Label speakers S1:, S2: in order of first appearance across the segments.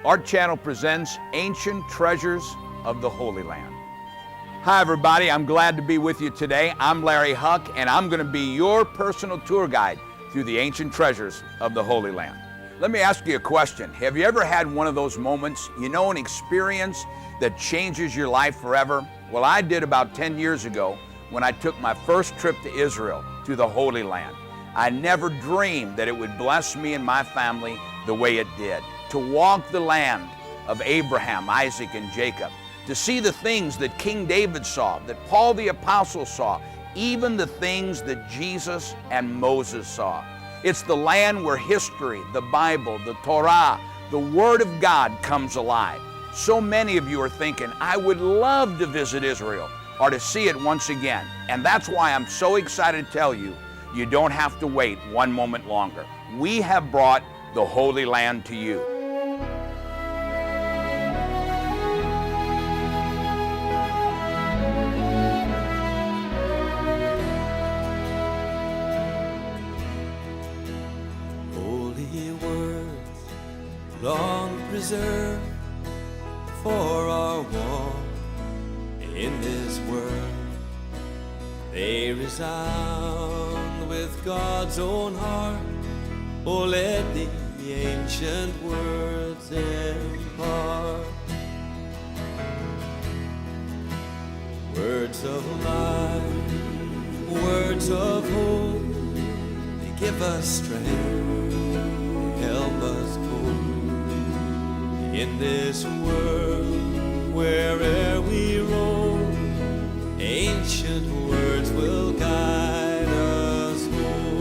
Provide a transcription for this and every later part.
S1: Our channel presents Ancient Treasures of the Holy Land. Hi everybody, I'm glad to be with you today. I'm Larry Huck and I'm going to be your personal tour guide through the ancient treasures of the Holy Land. Let me ask you a question. Have you ever had one of those moments, an experience that changes your life forever? Well, I did about 10 years ago when I took my first trip to Israel, to the Holy Land. I never dreamed that it would bless me and my family the way it did. To walk the land of Abraham, Isaac, and Jacob. To see the things that King David saw, that Paul the Apostle saw, even the things that Jesus and Moses saw. It's the land where history, the Bible, the Torah, the Word of God comes alive. So many of you are thinking, I would love to visit Israel or to see it once again. And that's why I'm so excited to tell you, you don't have to wait one moment longer. We have brought the Holy Land to you.
S2: Holy words, long preserved for our walk in this world. They resound with God's own heart. Oh, let the ancient words impart words of life, words of hope. They give us strength, help us cope in this world where'er we roam. Ancient words will guide us home.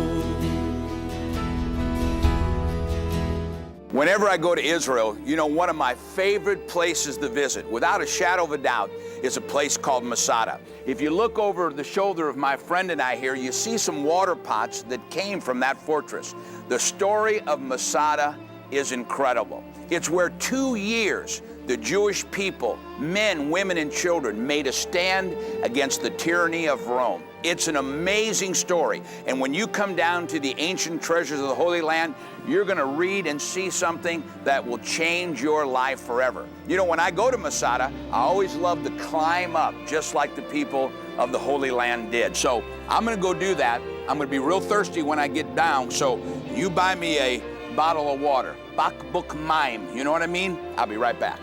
S1: Whenever I go to Israel, one of my favorite places to visit, without a shadow of a doubt, is a place called Masada. If you look over the shoulder of my friend and I here, you see some water pots that came from that fortress. The story of Masada is incredible. It's where 2 years the Jewish people, men, women, and children, made a stand against the tyranny of Rome. It's an amazing story. And when you come down to the ancient treasures of the Holy Land, you're going to read and see something that will change your life forever. When I go to Masada, I always love to climb up, just like the people of the Holy Land did. So I'm going to go do that. I'm going to be real thirsty when I get down. So you buy me a bottle of water. Bakbuk Maim. You know what I mean? I'll be right back.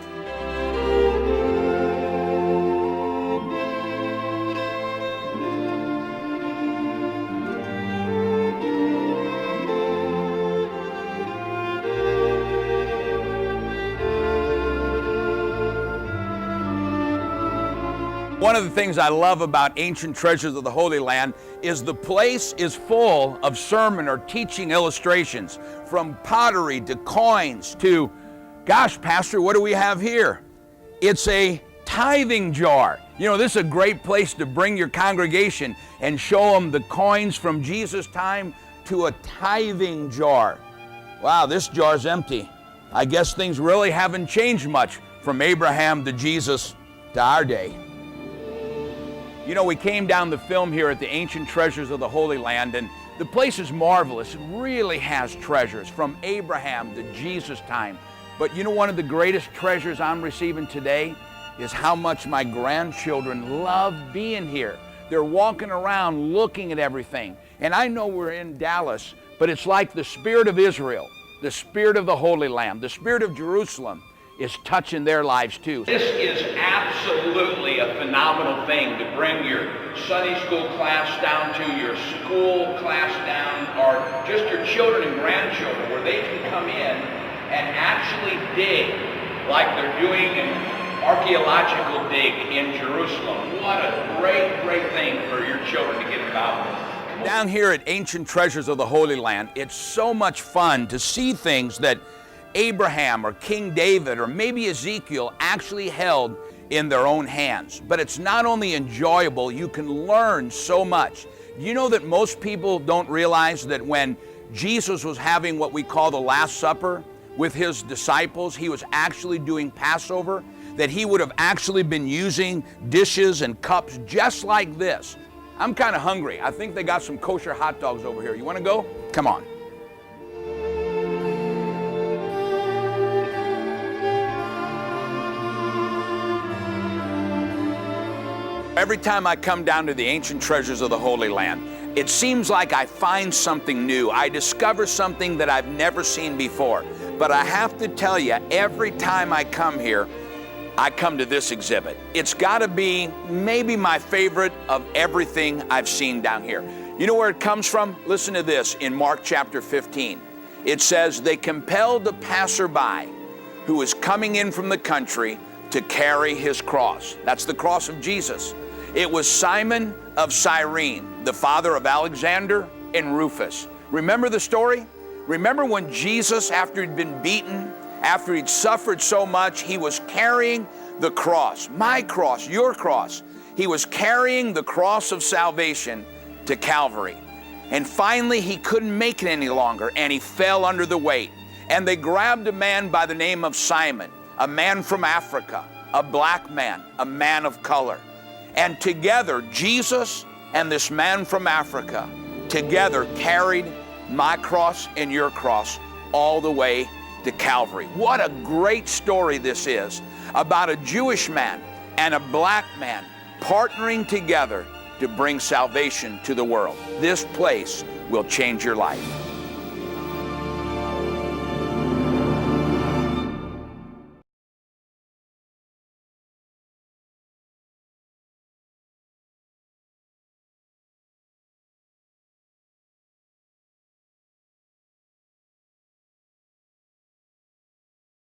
S1: One of the things I love about ancient treasures of the Holy Land is the place is full of sermon or teaching illustrations, from pottery to coins to, gosh, Pastor, what do we have here? It's a tithing jar. This is a great place to bring your congregation and show them the coins from Jesus' time to a tithing jar. Wow, this jar's empty. I guess things really haven't changed much from Abraham to Jesus to our day. We came down the film here at the Ancient Treasures of the Holy Land, and the place is marvelous. It really has treasures from Abraham to Jesus' time. But one of the greatest treasures I'm receiving today is how much my grandchildren love being here. They're walking around looking at everything. And I know we're in Dallas, but it's like the spirit of Israel, the spirit of the Holy Land, the spirit of Jerusalem is touching their lives too. This is absolutely a phenomenal thing to bring your Sunday school class down to, your school class down, or just your children and grandchildren, where they can come in and actually dig like they're doing an archaeological dig in Jerusalem. What a great, great thing for your children to get involved with. Down here at Ancient Treasures of the Holy Land, it's so much fun to see things that Abraham or King David or maybe Ezekiel actually held in their own hands. But it's not only enjoyable, you can learn so much. You know that most people don't realize that when Jesus was having what we call the Last Supper with his disciples, he was actually doing Passover, that he would have actually been using dishes and cups just like this. I'm kind of hungry. I think they got some kosher hot dogs over here. You want to go? Come on. Every time I come down to the ancient treasures of the Holy Land, it seems like I find something new. I discover something that I've never seen before. But I have to tell you, every time I come here, I come to this exhibit. It's got to be maybe my favorite of everything I've seen down here. You know where it comes from? Listen to this in Mark chapter 15. It says, they compelled the passerby who was coming in from the country to carry his cross. That's the cross of Jesus. It was Simon of Cyrene, the father of Alexander and Rufus. Remember the story? Remember when Jesus, after he'd been beaten, after he'd suffered so much, he was carrying the cross, my cross, your cross. He was carrying the cross of salvation to Calvary. And finally, he couldn't make it any longer, and he fell under the weight. And they grabbed a man by the name of Simon, a man from Africa, a black man, a man of color. And together, Jesus and this man from Africa together carried my cross and your cross all the way to Calvary. What a great story this is about a Jewish man and a black man partnering together to bring salvation to the world. This place will change your life.